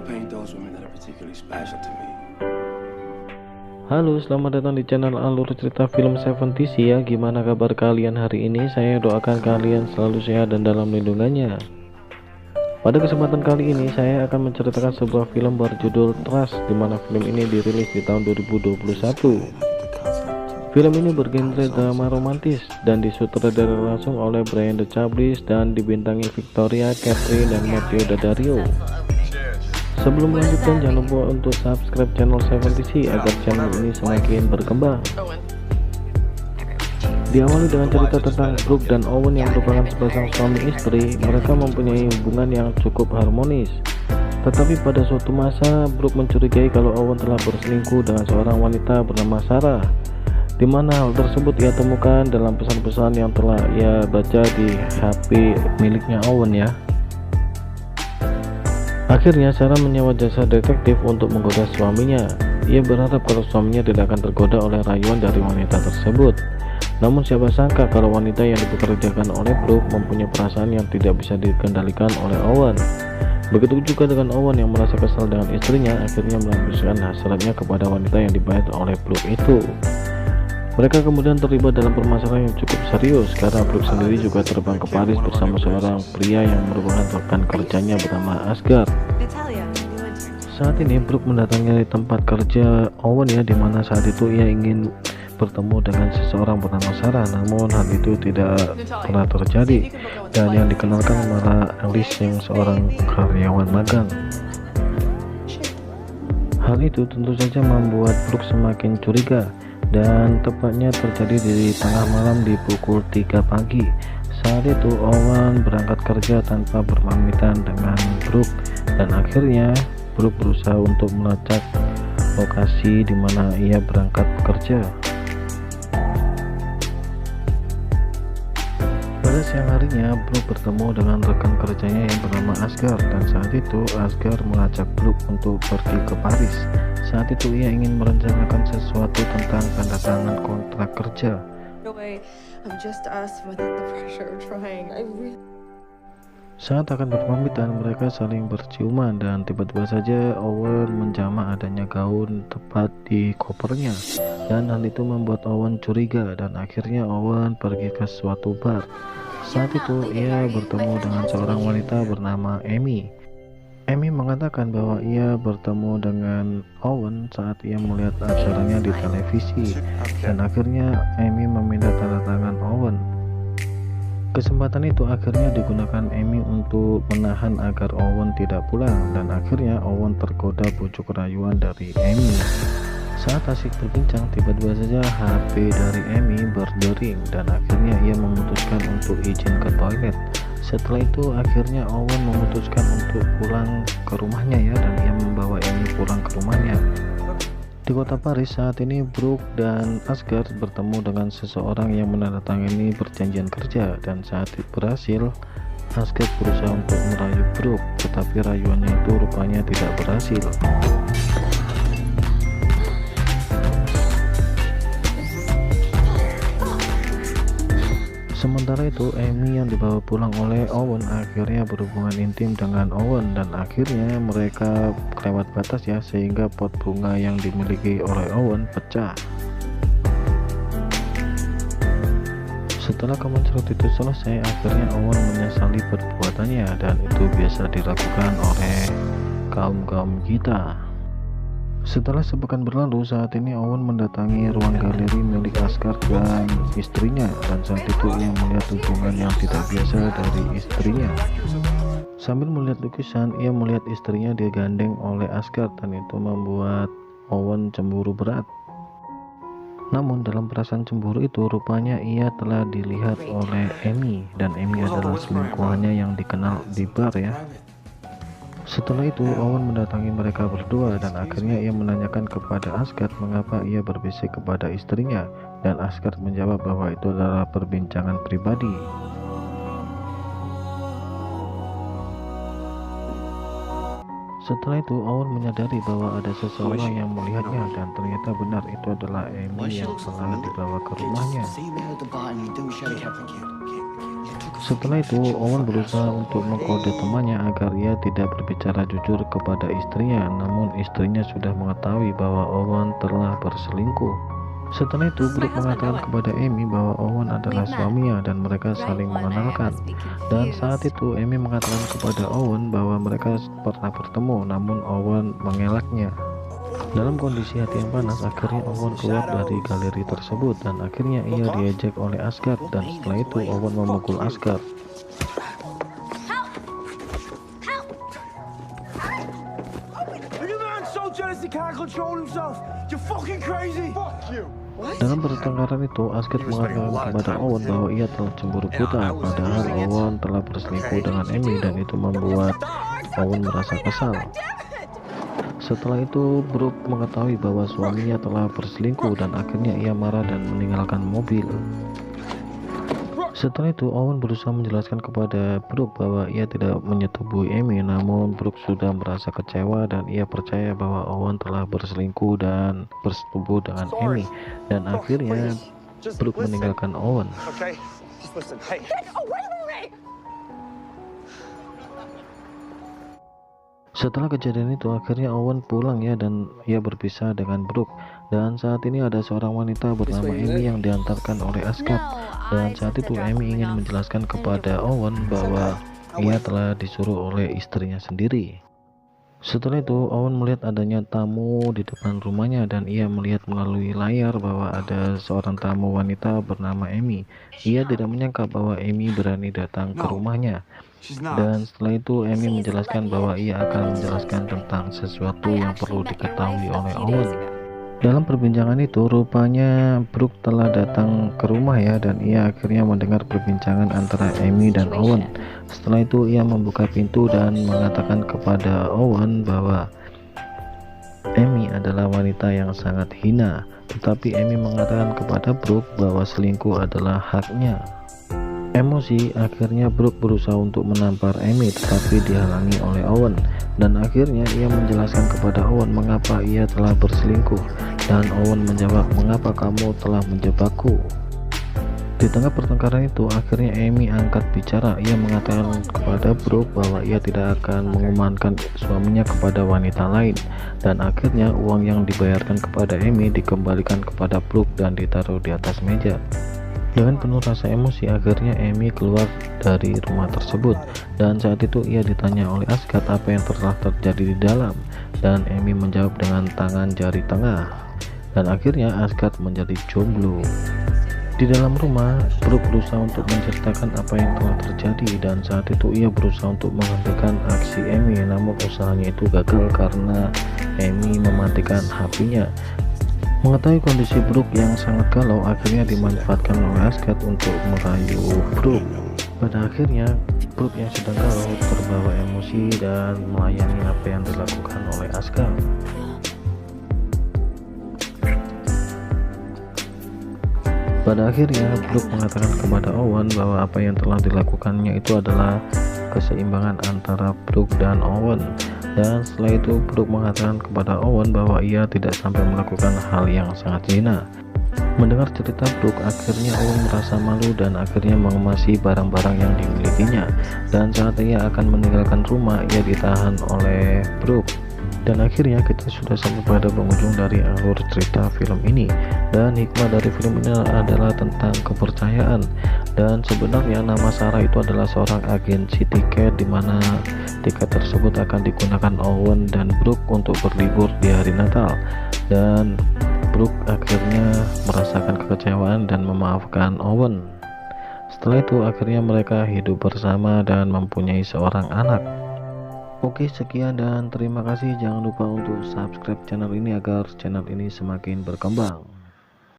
paint those women that are particularly special to me. Halo, selamat datang di channel Alur Cerita Film 70s ya. Gimana kabar kalian hari ini? Saya doakan kalian selalu sehat dan dalam lindungannya. Pada kesempatan kali ini saya akan menceritakan sebuah film berjudul Trust, di mana film ini dirilis di tahun 2021. Film ini bergenre drama romantis dan disutradarai langsung oleh Brian De Charles dan dibintangi Victoria, Catherine, dan Matthew Daddario. Sebelum melanjutkan, jangan lupa untuk subscribe channel 70c agar channel ini semakin berkembang. Diawali dengan cerita tentang Brooke dan Owen yang merupakan sepasang suami istri. Mereka mempunyai hubungan yang cukup harmonis. Tetapi pada suatu masa, Brooke mencurigai kalau Owen telah berselingkuh dengan seorang wanita bernama Sarah, di mana hal tersebut ia temukan dalam pesan-pesan yang telah ia baca di HP miliknya Owen ya. Akhirnya Sarah menyewa jasa detektif untuk menggoda suaminya. Ia berharap kalau suaminya tidak akan tergoda oleh rayuan dari wanita tersebut. Namun siapa sangka kalau wanita yang dipekerjakan oleh Brooke mempunyai perasaan yang tidak bisa dikendalikan oleh Owen. Begitu juga dengan Owen yang merasa kesal dengan istrinya, akhirnya melampiaskan hasratnya kepada wanita yang dibayar oleh Brooke itu. Mereka kemudian terlibat dalam permasalahan yang cukup serius karena Brooke sendiri juga terbang ke Paris bersama seorang pria yang merupakan rekan kerjanya bernama Asgard. Saat ini Brooke mendatangi tempat kerja Owen ya, dimana saat itu ia ingin bertemu dengan seseorang bernama Sarah, namun hal itu tidak pernah terjadi dan yang dikenalkan malah Alice yang seorang karyawan magang. Hal itu tentu saja membuat Brooke semakin curiga. Dan tepatnya terjadi di tengah malam di pukul 3 pagi. Saat itu Owen berangkat kerja tanpa berpamitan dengan Brooke, dan akhirnya Brooke berusaha untuk melacak lokasi di mana ia berangkat bekerja. Pada siang harinya Brooke bertemu dengan rekan kerjanya yang bernama Asgard, dan saat itu Asgard mengajak Brooke untuk pergi ke Paris. Saat itu ia ingin merencanakan sesuatu tentang tanda tangan kontrak kerja. Saat akan berpamitan, mereka saling berciuman dan tiba-tiba saja Owen menjamah adanya gaun tepat di kopernya, dan hal itu membuat Owen curiga dan akhirnya Owen pergi ke suatu bar. Saat itu ia bertemu dengan seorang wanita bernama Amy. Amy mengatakan bahwa ia bertemu dengan Owen saat ia melihat acaranya di televisi, dan akhirnya Amy meminta tanda tangan Owen. Kesempatan itu akhirnya digunakan Amy untuk menahan agar Owen tidak pulang, dan akhirnya Owen tergoda bujuk rayuan dari Amy. Saat asik berbincang, tiba-tiba saja HP dari Amy berdering dan akhirnya ia memutuskan untuk izin ke toilet. Setelah itu akhirnya Owen memutuskan untuk pulang ke rumahnya ya, dan ia membawa Amy pulang ke rumahnya. Di kota Paris saat ini Brooke dan Asgard bertemu dengan seseorang yang menandatangani perjanjian kerja, dan saat berhasil Asgard berusaha untuk merayu Brooke, tetapi rayuannya itu rupanya tidak berhasil. Sementara itu Amy yang dibawa pulang oleh Owen akhirnya berhubungan intim dengan Owen, dan akhirnya mereka kelewat batas ya, sehingga pot bunga yang dimiliki oleh Owen pecah. Setelah kemunculan itu selesai, akhirnya Owen menyesali perbuatannya, dan itu biasa dilakukan oleh kaum kita. Setelah sepekan berlalu, saat ini Owen mendatangi ruang galeri milik Asgard dan istrinya, dan saat itu ia melihat hubungan yang tidak biasa dari istrinya. Sambil melihat lukisan, ia melihat istrinya digandeng oleh Asgard, dan itu membuat Owen cemburu berat. Namun dalam perasaan cemburu itu rupanya ia telah dilihat oleh Amy, dan Amy adalah selingkuhannya yang dikenal di bar ya. Setelah itu Owen mendatangi mereka berdua, dan akhirnya ia menanyakan kepada Asgard mengapa ia berbisik kepada istrinya, dan Asgard menjawab bahwa itu adalah perbincangan pribadi. Setelah itu Owen menyadari bahwa ada seseorang yang melihatnya, dan ternyata benar itu adalah Amy yang telah dibawa ke rumahnya. Setelah itu, Owen berusaha untuk mengkode temannya agar ia tidak berbicara jujur kepada istrinya, namun istrinya sudah mengetahui bahwa Owen telah berselingkuh. Setelah itu, Brooke mengatakan kepada Amy bahwa Owen adalah suaminya dan mereka saling mengenalkan. Dan saat itu, Amy mengatakan kepada Owen bahwa mereka pernah bertemu, namun Owen mengelaknya. Dalam kondisi hati yang panas, akhirnya Owen keluar dari galeri tersebut dan akhirnya ia diejek oleh Asgard, dan setelah itu Owen memukul Asgard. Dalam pertengkaran itu, Asgard mengatakan kepada Owen bahwa ia telah cemburu buta, padahal Owen telah berselingkuh dengan Amy dan itu membuat Owen merasa kesal. Setelah itu, Brooke mengetahui bahwa suaminya telah berselingkuh dan akhirnya ia marah dan meninggalkan mobil. Setelah itu, Owen berusaha menjelaskan kepada Brooke bahwa ia tidak menyetubuhi Amy, namun Brooke sudah merasa kecewa dan ia percaya bahwa Owen telah berselingkuh dan bersetubuh dengan Amy, dan akhirnya Brooke meninggalkan Owen. Setelah kejadian itu, akhirnya Owen pulang ya, dan ia berpisah dengan Brooke. Dan saat ini ada seorang wanita bernama Amy yang diantarkan oleh Asgard. Dan saat itu Amy ingin menjelaskan kepada Owen bahwa ia telah disuruh oleh istrinya sendiri. Setelah itu, Owen melihat adanya tamu di depan rumahnya dan ia melihat melalui layar bahwa ada seorang tamu wanita bernama Amy. Ia tidak menyangka bahwa Amy berani datang ke rumahnya. Dan setelah itu Amy menjelaskan bahwa ia akan menjelaskan tentang sesuatu yang perlu diketahui oleh Owen. Dalam perbincangan itu, rupanya Brooke telah datang ke rumah ya, dan ia akhirnya mendengar perbincangan antara Amy dan Owen. Setelah itu ia membuka pintu dan mengatakan kepada Owen bahwa Amy adalah wanita yang sangat hina, tetapi Amy mengatakan kepada Brooke bahwa selingkuh adalah haknya. Emosi, akhirnya Brooke berusaha untuk menampar Amy tetapi dihalangi oleh Owen, dan akhirnya ia menjelaskan kepada Owen mengapa ia telah berselingkuh, dan Owen menjawab, "Mengapa kamu telah menjebakku?" Di tengah pertengkaran itu, akhirnya Amy angkat bicara. Ia mengatakan kepada Brooke bahwa ia tidak akan mengumankan suaminya kepada wanita lain, dan akhirnya uang yang dibayarkan kepada Amy dikembalikan kepada Brooke dan ditaruh di atas meja. Dengan penuh rasa emosi, akhirnya Amy keluar dari rumah tersebut, dan saat itu ia ditanya oleh Asgard apa yang telah terjadi di dalam, dan Amy menjawab dengan tangan jari tengah, dan akhirnya Asgard menjadi jomblo. Di dalam rumah, Brooke berusaha untuk menceritakan apa yang telah terjadi, dan saat itu ia berusaha untuk menghentikan aksi Amy, namun usahanya itu gagal karena Amy mematikan HP-nya. Mengetahui kondisi Brooke yang sangat galau, akhirnya dimanfaatkan oleh Asgard untuk merayu Brooke. Pada akhirnya, Brooke yang sedang galau terbawa emosi dan melayani apa yang dilakukan oleh Asgard. Pada akhirnya, Brooke mengatakan kepada Owen bahwa apa yang telah dilakukannya itu adalah keseimbangan antara Brooke dan Owen. Dan setelah itu Brooke mengatakan kepada Owen bahwa ia tidak sampai melakukan hal yang sangat hina. Mendengar cerita Brooke, akhirnya Owen merasa malu dan akhirnya mengemasi barang-barang yang dimilikinya. Dan saat ia akan meninggalkan rumah, ia ditahan oleh Brooke. Dan akhirnya kita sudah sampai pada penghujung dari alur cerita film ini. Dan hikmah dari film ini adalah tentang kepercayaan. Dan sebenarnya nama Sarah itu adalah seorang agensi tiket, di mana tiket tersebut akan digunakan Owen dan Brooke untuk berlibur di hari Natal. Dan Brooke akhirnya merasakan kekecewaan dan memaafkan Owen. Setelah itu akhirnya mereka hidup bersama dan mempunyai seorang anak. Oke, sekian dan terima kasih. Jangan lupa untuk subscribe channel ini agar channel ini semakin berkembang.